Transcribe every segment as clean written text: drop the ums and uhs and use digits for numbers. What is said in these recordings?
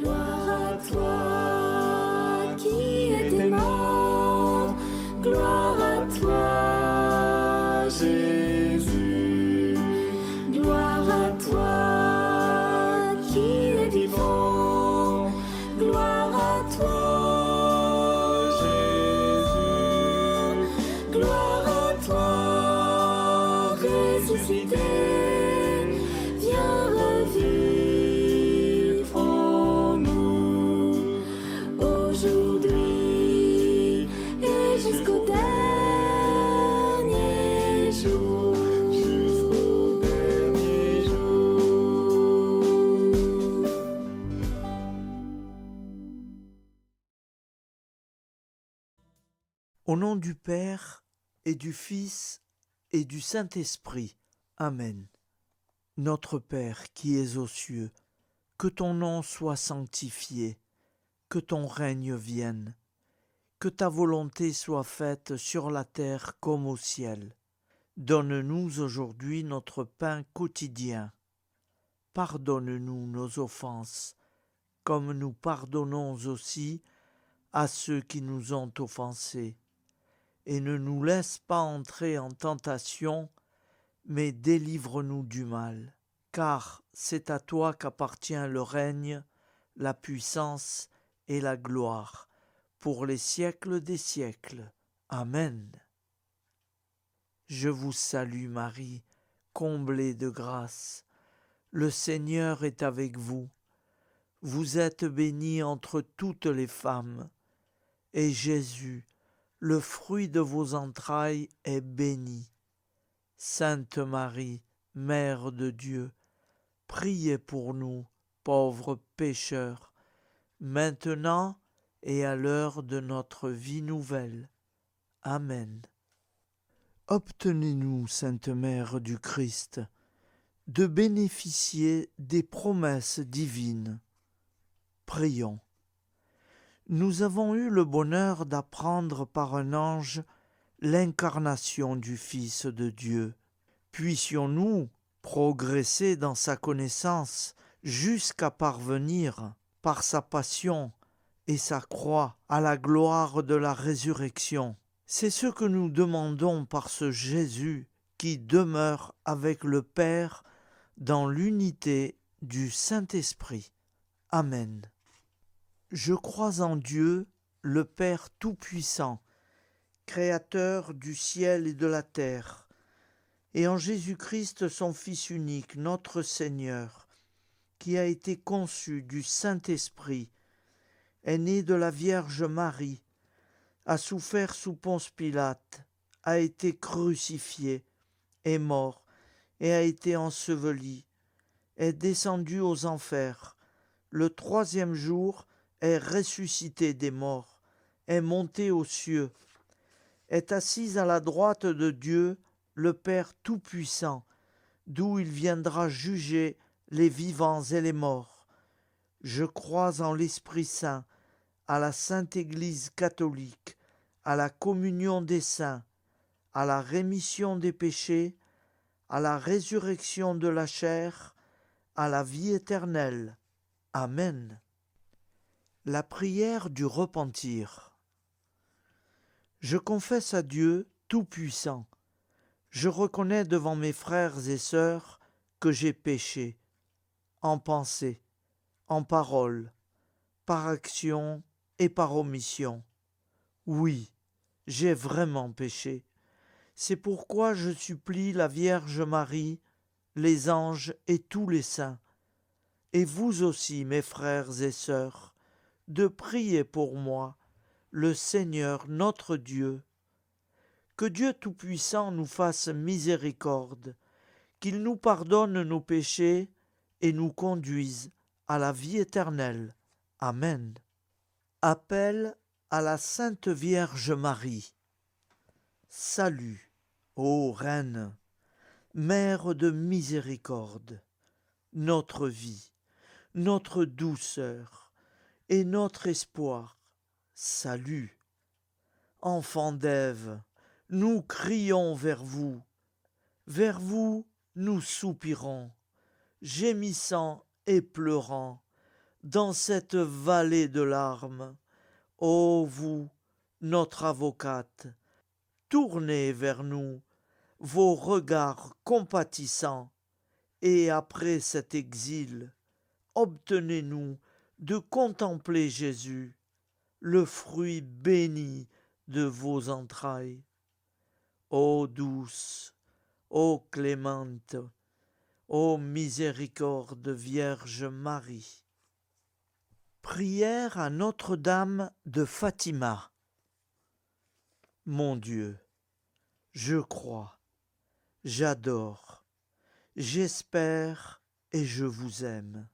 Gloire à toi qui es aimant, gloire à toi Jésus, gloire à toi qui es vivant, gloire à toi Jésus, gloire à toi ressuscité, viens revivre en nous aujourd'hui et jusqu'au dernier jour. Jusqu'au dernier jour. Au nom du Père et du Fils et du Saint-Esprit. Amen. Notre Père qui es aux cieux, que ton nom soit sanctifié, que ton règne vienne, que ta volonté soit faite sur la terre comme au ciel. Donne-nous aujourd'hui notre pain quotidien. Pardonne-nous nos offenses, comme nous pardonnons aussi à ceux qui nous ont offensés. Et ne nous laisse pas entrer en tentation, mais délivre-nous du mal. Car c'est à toi qu'appartient le règne, la puissance et la gloire, pour les siècles des siècles. Amen. Je vous salue Marie, comblée de grâce. Le Seigneur est avec vous. Vous êtes bénie entre toutes les femmes, et Jésus, le fruit de vos entrailles, est béni. Sainte Marie, Mère de Dieu, priez pour nous, pauvres pécheurs, maintenant et à l'heure de notre vie nouvelle. Amen. Obtenez-nous, Sainte Mère du Christ, de bénéficier des promesses divines. Prions. Nous avons eu le bonheur d'apprendre par un ange l'incarnation du Fils de Dieu. Puissions-nous progresser dans sa connaissance jusqu'à parvenir, par sa passion et sa croix, à la gloire de la résurrection. C'est ce que nous demandons par ce Jésus qui demeure avec le Père dans l'unité du Saint-Esprit. Amen. Je crois en Dieu, le Père Tout-Puissant, Créateur du ciel et de la terre, et en Jésus-Christ, son Fils unique, notre Seigneur, qui a été conçu du Saint-Esprit, est né de la Vierge Marie, a souffert sous Ponce Pilate, a été crucifié, est mort et a été enseveli, est descendu aux enfers, le troisième jour est ressuscité des morts, est monté aux cieux, est assis à la droite de Dieu, le Père Tout-Puissant, d'où il viendra juger les vivants et les morts. Je crois en l'Esprit Saint, à la Sainte Église catholique, à la communion des saints, à la rémission des péchés, à la résurrection de la chair, à la vie éternelle. Amen. La prière du repentir. Je confesse à Dieu Tout-Puissant. Je reconnais devant mes frères et sœurs que j'ai péché, en pensée, en parole, par action et par omission. Oui, j'ai vraiment péché. C'est pourquoi je supplie la Vierge Marie, les anges et tous les saints, et vous aussi, mes frères et sœurs, de prier pour moi, le Seigneur notre Dieu. Que Dieu Tout-Puissant nous fasse miséricorde, qu'il nous pardonne nos péchés et nous conduise à la vie éternelle. Amen. Appel à la Sainte Vierge Marie. Salut, ô Reine, Mère de miséricorde, notre vie, notre douceur et notre espoir. Salut, enfants d'Ève, nous crions vers vous nous soupirons, gémissant et pleurant, dans cette vallée de larmes. Ô vous, notre avocate, tournez vers nous vos regards compatissants, et après cet exil, obtenez-nous de contempler Jésus, le fruit béni de vos entrailles. Ô douce, ô clémente, ô miséricorde Vierge Marie. Prière à Notre-Dame de Fatima. Mon Dieu, je crois, j'adore, j'espère et je vous aime.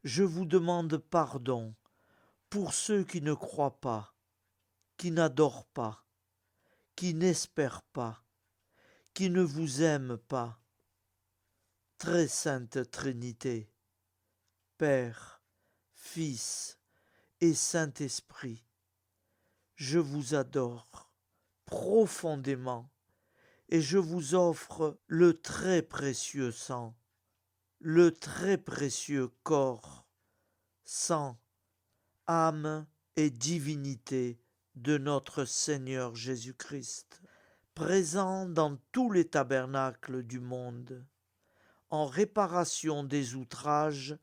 Je vous demande pardon pour ceux qui ne croient pas, qui n'adorent pas, qui n'espèrent pas, qui ne vous aiment pas. Très sainte Trinité, Père, Fils et Saint-Esprit, je vous adore profondément et je vous offre le très précieux sang, le très précieux corps, sang, âme et divinité de notre Seigneur Jésus-Christ, présent dans tous les tabernacles du monde, en réparation des outrages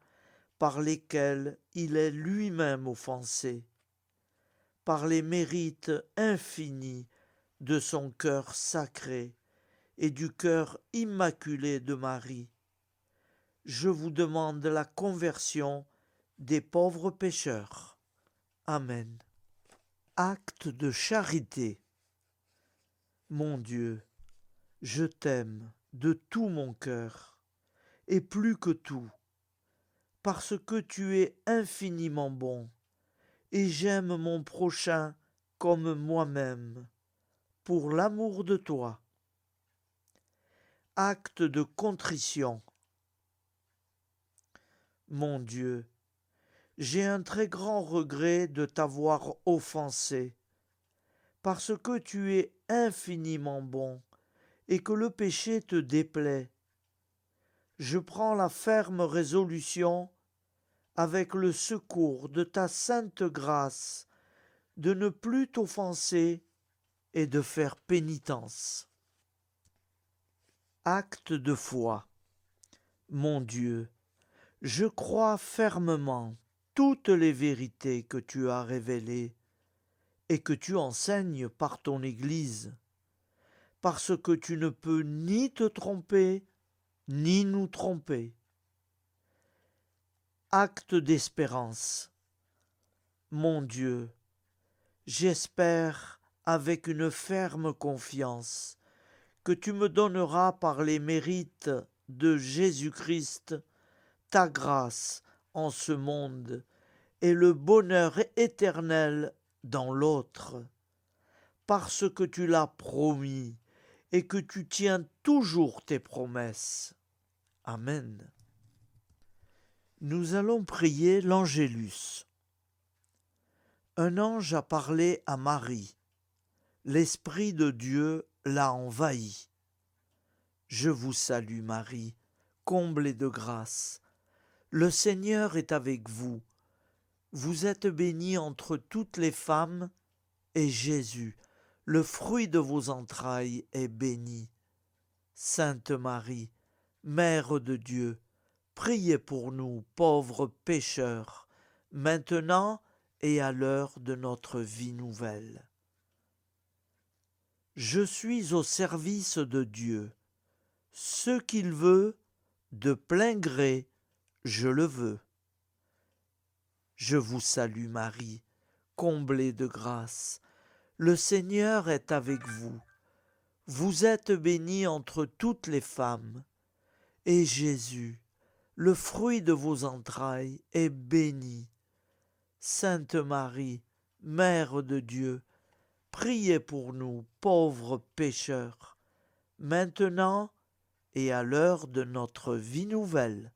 par lesquels il est lui-même offensé, par les mérites infinis de son cœur sacré et du cœur immaculé de Marie. Je vous demande la conversion des pauvres pécheurs. Amen. Acte de charité. Mon Dieu, je t'aime de tout mon cœur, et plus que tout, parce que tu es infiniment bon, et j'aime mon prochain comme moi-même, pour l'amour de toi. Acte de contrition. Mon Dieu, j'ai un très grand regret de t'avoir offensé, parce que tu es infiniment bon et que le péché te déplaît. Je prends la ferme résolution, avec le secours de ta sainte grâce, de ne plus t'offenser et de faire pénitence. Acte de foi. Mon Dieu, je crois fermement toutes les vérités que tu as révélées et que tu enseignes par ton Église, parce que tu ne peux ni te tromper, ni nous tromper. Acte d'espérance. Mon Dieu, j'espère avec une ferme confiance que tu me donneras par les mérites de Jésus-Christ ta grâce en ce monde et le bonheur éternel dans l'autre, parce que tu l'as promis et que tu tiens toujours tes promesses. Amen. Nous allons prier l'Angélus. Un ange a parlé à Marie. L'Esprit de Dieu l'a envahi. Je vous salue Marie, comblée de grâce. Le Seigneur est avec vous. Vous êtes bénie entre toutes les femmes, et Jésus, le fruit de vos entrailles, est béni. Sainte Marie, Mère de Dieu, priez pour nous, pauvres pécheurs, maintenant et à l'heure de notre vie nouvelle. Je suis au service de Dieu. Ce qu'il veut, de plein gré, je le veux. Je vous salue Marie, comblée de grâce. Le Seigneur est avec vous. Vous êtes bénie entre toutes les femmes, et Jésus, le fruit de vos entrailles, est béni. Sainte Marie, Mère de Dieu, priez pour nous, pauvres pécheurs, maintenant et à l'heure de notre vie nouvelle.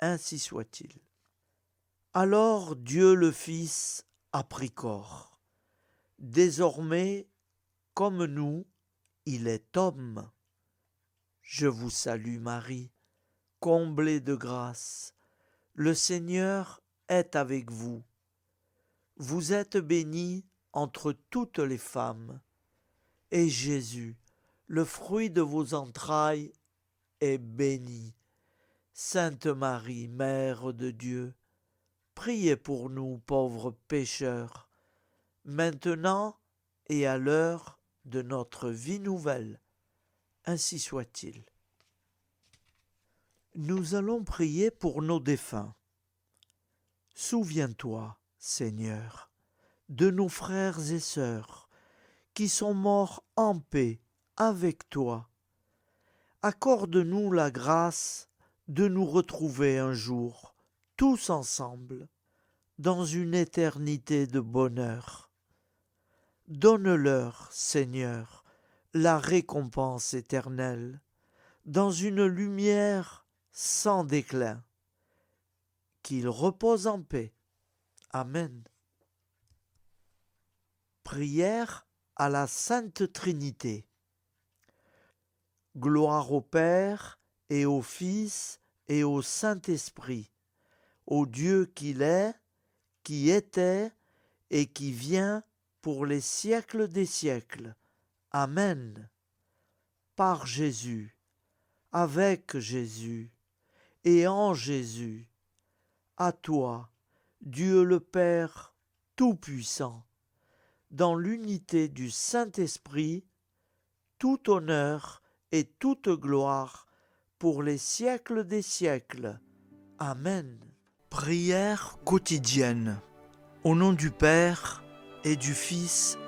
Ainsi soit-il. Alors Dieu le Fils a pris corps. Désormais, comme nous, il est homme. Je vous salue Marie, comblée de grâce. Le Seigneur est avec vous. Vous êtes bénie entre toutes les femmes, et Jésus, le fruit de vos entrailles, est béni. Sainte Marie, Mère de Dieu, priez pour nous pauvres pécheurs, maintenant et à l'heure de notre vie nouvelle. Ainsi soit-il. Nous allons prier pour nos défunts. Souviens-toi, Seigneur, de nos frères et sœurs qui sont morts en paix avec toi. Accorde-nous la grâce de nous retrouver un jour, tous ensemble, dans une éternité de bonheur. Donne-leur, Seigneur, la récompense éternelle, dans une lumière sans déclin. Qu'ils reposent en paix. Amen. Prière à la Sainte Trinité. Gloire au Père et au Fils et au Saint-Esprit, au Dieu qu'il est, qui était et qui vient pour les siècles des siècles. Amen. Par Jésus, avec Jésus et en Jésus, à toi, Dieu le Père Tout-Puissant, dans l'unité du Saint-Esprit, tout honneur et toute gloire pour les siècles des siècles. Amen. Prière quotidienne. Au nom du Père et du Fils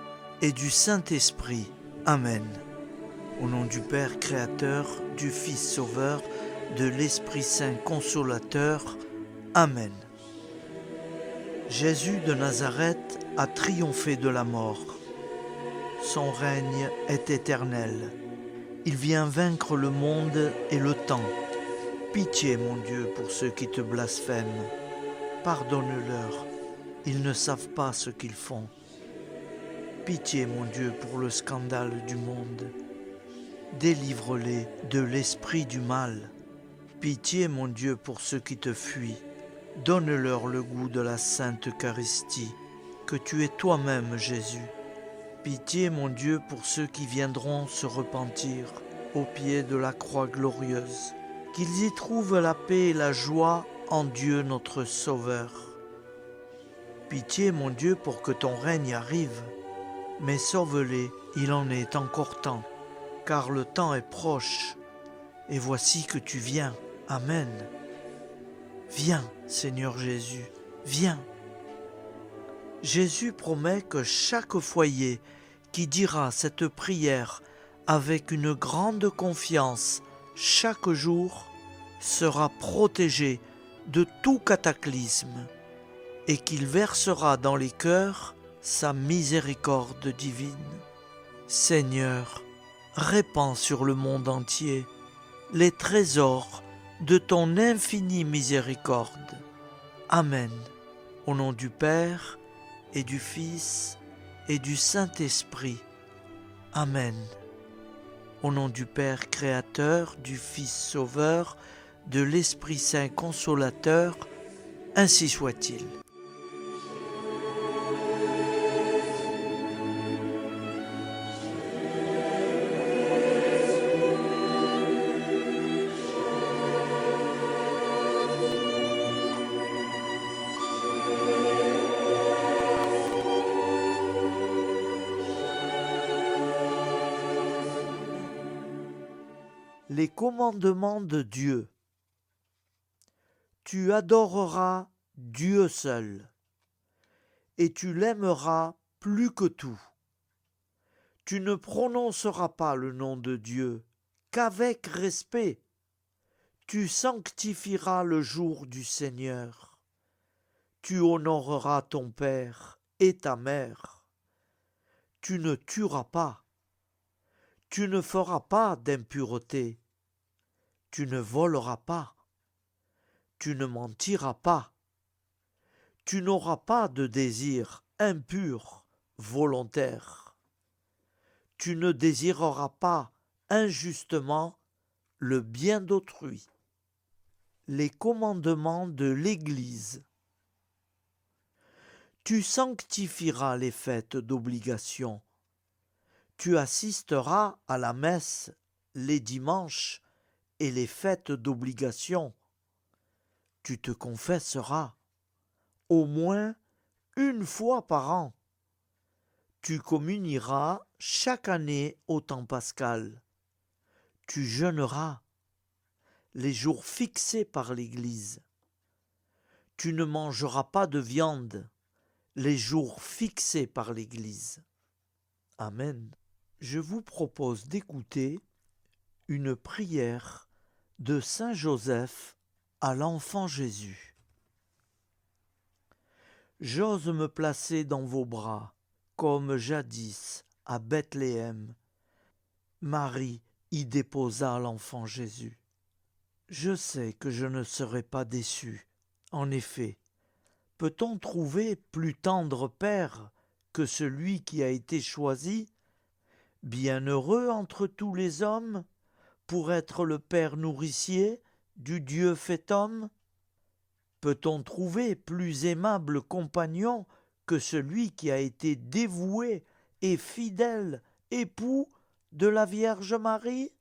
et du Saint-Esprit. Amen. Au nom du Père créateur, du Fils sauveur, de l'Esprit Saint consolateur. Amen. Jésus de Nazareth a triomphé de la mort. Son règne est éternel. Il vient vaincre le monde et le temps. Pitié, mon Dieu, pour ceux qui te blasphèment. Pardonne-leur, ils ne savent pas ce qu'ils font. Pitié, mon Dieu, pour le scandale du monde. Délivre-les de l'esprit du mal. Pitié, mon Dieu, pour ceux qui te fuient. Donne-leur le goût de la Sainte Eucharistie, que tu es toi-même, Jésus. Pitié, mon Dieu, pour ceux qui viendront se repentir au pied de la croix glorieuse, qu'ils y trouvent la paix et la joie en Dieu notre Sauveur. Pitié, mon Dieu, pour que ton règne arrive, mais sauve-les, il en est encore temps, car le temps est proche, et voici que tu viens. Amen. Viens, Seigneur Jésus, viens. Jésus promet que chaque foyer qui dira cette prière avec une grande confiance chaque jour sera protégé de tout cataclysme et qu'il versera dans les cœurs sa miséricorde divine. Seigneur, répands sur le monde entier les trésors de ton infinie miséricorde. Amen. Au nom du Père et du Fils et du Saint-Esprit. Amen. Au nom du Père créateur, du Fils sauveur, de l'Esprit Saint consolateur, ainsi soit-il. Les commandements de Dieu. Tu adoreras Dieu seul, et tu l'aimeras plus que tout. Tu ne prononceras pas le nom de Dieu qu'avec respect. Tu sanctifieras le jour du Seigneur. Tu honoreras ton père et ta mère. Tu ne tueras pas. Tu ne feras pas d'impureté. Tu ne voleras pas. Tu ne mentiras pas. Tu n'auras pas de désir impur, volontaire. Tu ne désireras pas injustement le bien d'autrui. les commandements de l'Église. Tu sanctifieras les fêtes d'obligation. Tu assisteras à la messe les dimanches et les fêtes d'obligation. Tu te confesseras au moins une fois par an. Tu communieras chaque année au temps pascal. Tu jeûneras les jours fixés par l'Église. Tu ne mangeras pas de viande les jours fixés par l'Église. Amen. Je vous propose d'écouter une prière de Saint Joseph à l'enfant Jésus. J'ose me placer dans vos bras, comme jadis à Bethléem. Marie y déposa l'enfant Jésus. Je sais que je ne serai pas déçu. En effet, peut-on trouver plus tendre père que celui qui a été choisi, bienheureux entre tous les hommes, pour être le père nourricier du Dieu fait homme? Peut-on trouver plus aimable compagnon que celui qui a été dévoué et fidèle époux de la Vierge Marie?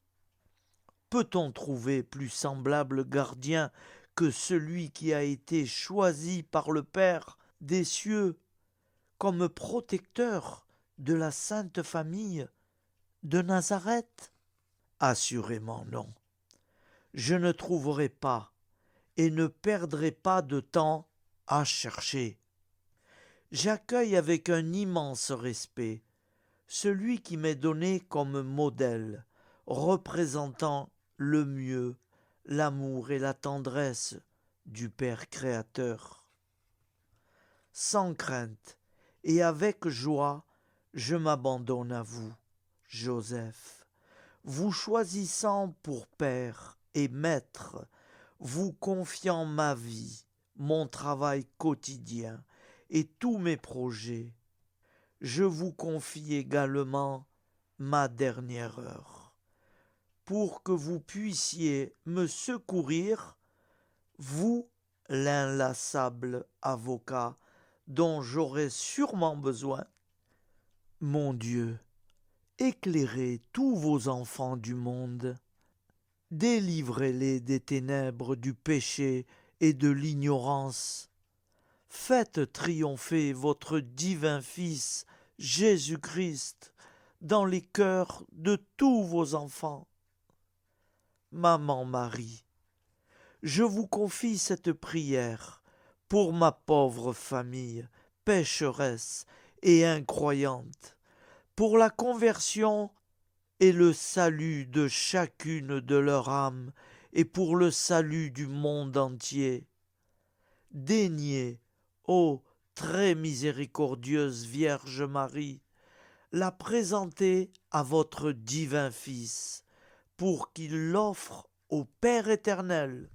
Peut-on trouver plus semblable gardien que celui qui a été choisi par le Père des cieux comme protecteur de la Sainte Famille de Nazareth? Assurément non. Je ne trouverai pas et ne perdrai pas de temps à chercher. J'accueille avec un immense respect celui qui m'est donné comme modèle, représentant le mieux l'amour et la tendresse du Père créateur. Sans crainte et avec joie, je m'abandonne à vous, Joseph, vous choisissant pour Père et Maître, vous confiant ma vie, mon travail quotidien et tous mes projets. Je vous confie également ma dernière heure, pour que vous puissiez me secourir, vous, l'inlassable avocat dont j'aurai sûrement besoin. Mon Dieu, éclairez tous vos enfants du monde, délivrez-les des ténèbres du péché et de l'ignorance. Faites triompher votre divin Fils, Jésus-Christ, dans les cœurs de tous vos enfants. Maman Marie, je vous confie cette prière pour ma pauvre famille, pécheresse et incroyante, pour la conversion et le salut de chacune de leurs âmes et pour le salut du monde entier. Daignez, ô très miséricordieuse Vierge Marie, la présenter à votre divin Fils, pour qu'il l'offre au Père éternel.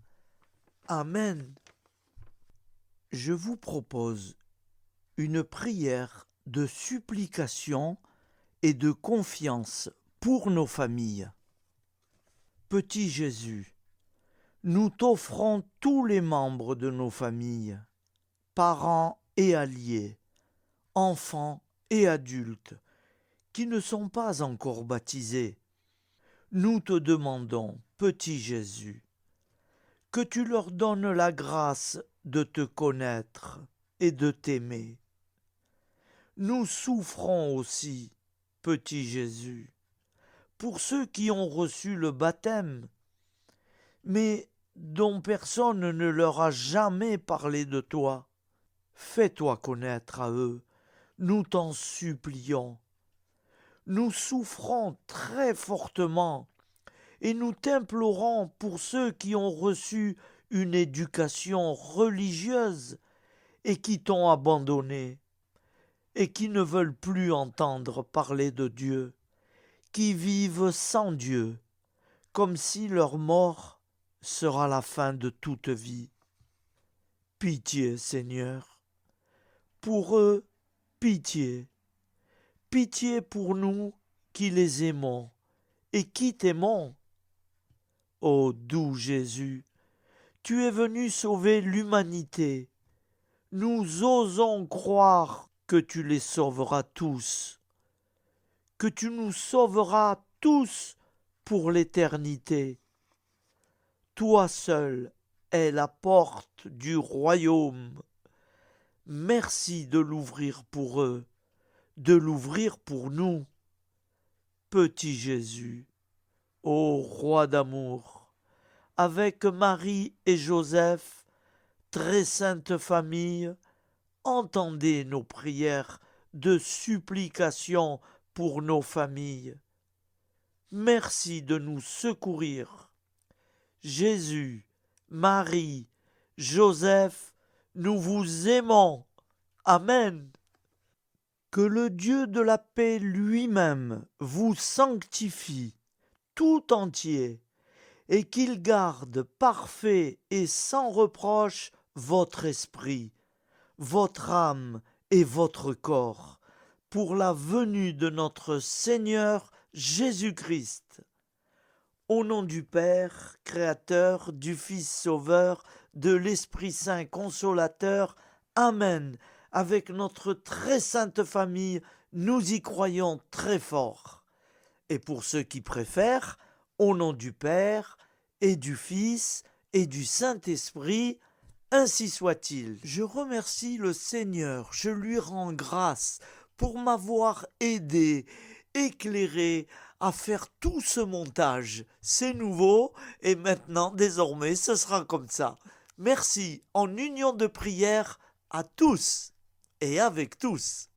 Amen. Je vous propose une prière de supplication et de confiance pour nos familles. Petit Jésus, nous t'offrons tous les membres de nos familles, parents et alliés, enfants et adultes, qui ne sont pas encore baptisés. Nous te demandons, petit Jésus, que tu leur donnes la grâce de te connaître et de t'aimer. Nous souffrons aussi, petit Jésus, pour ceux qui ont reçu le baptême, mais dont personne ne leur a jamais parlé de toi. Fais-toi connaître à eux, nous t'en supplions. Nous souffrons très fortement et nous t'implorons pour ceux qui ont reçu une éducation religieuse et qui t'ont abandonné et qui ne veulent plus entendre parler de Dieu, qui vivent sans Dieu, comme si leur mort sera la fin de toute vie. Pitié, Seigneur, pour eux, pitié. Pitié pour nous qui les aimons et qui t'aimons. Ô doux Jésus, Tu es venu sauver l'humanité. Nous osons croire que tu les sauveras tous, que tu nous sauveras tous pour l'éternité. Toi seul es la porte du royaume. Merci de l'ouvrir pour eux, de l'ouvrir pour nous. Petit Jésus, ô roi d'amour, avec Marie et Joseph, très sainte famille, entendez nos prières de supplication pour nos familles. Merci de nous secourir. Jésus, Marie, Joseph, nous vous aimons. Amen. Que le Dieu de la paix lui-même vous sanctifie tout entier et qu'il garde parfait et sans reproche votre esprit, votre âme et votre corps, pour la venue de notre Seigneur Jésus-Christ. Au nom du Père, Créateur, du Fils Sauveur, de l'Esprit Saint Consolateur, Amen. Avec notre très sainte famille, nous y croyons très fort. Et pour ceux qui préfèrent, au nom du Père, et du Fils, et du Saint-Esprit, ainsi soit-il. Je remercie le Seigneur, je lui rends grâce pour m'avoir aidé, éclairé à faire tout ce montage. C'est nouveau et maintenant, désormais, ce sera comme ça. Merci en union de prière à tous et avec tous.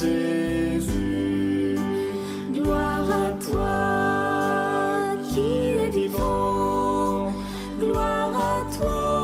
Jésus. Gloire à toi qui es vivant. Gloire à toi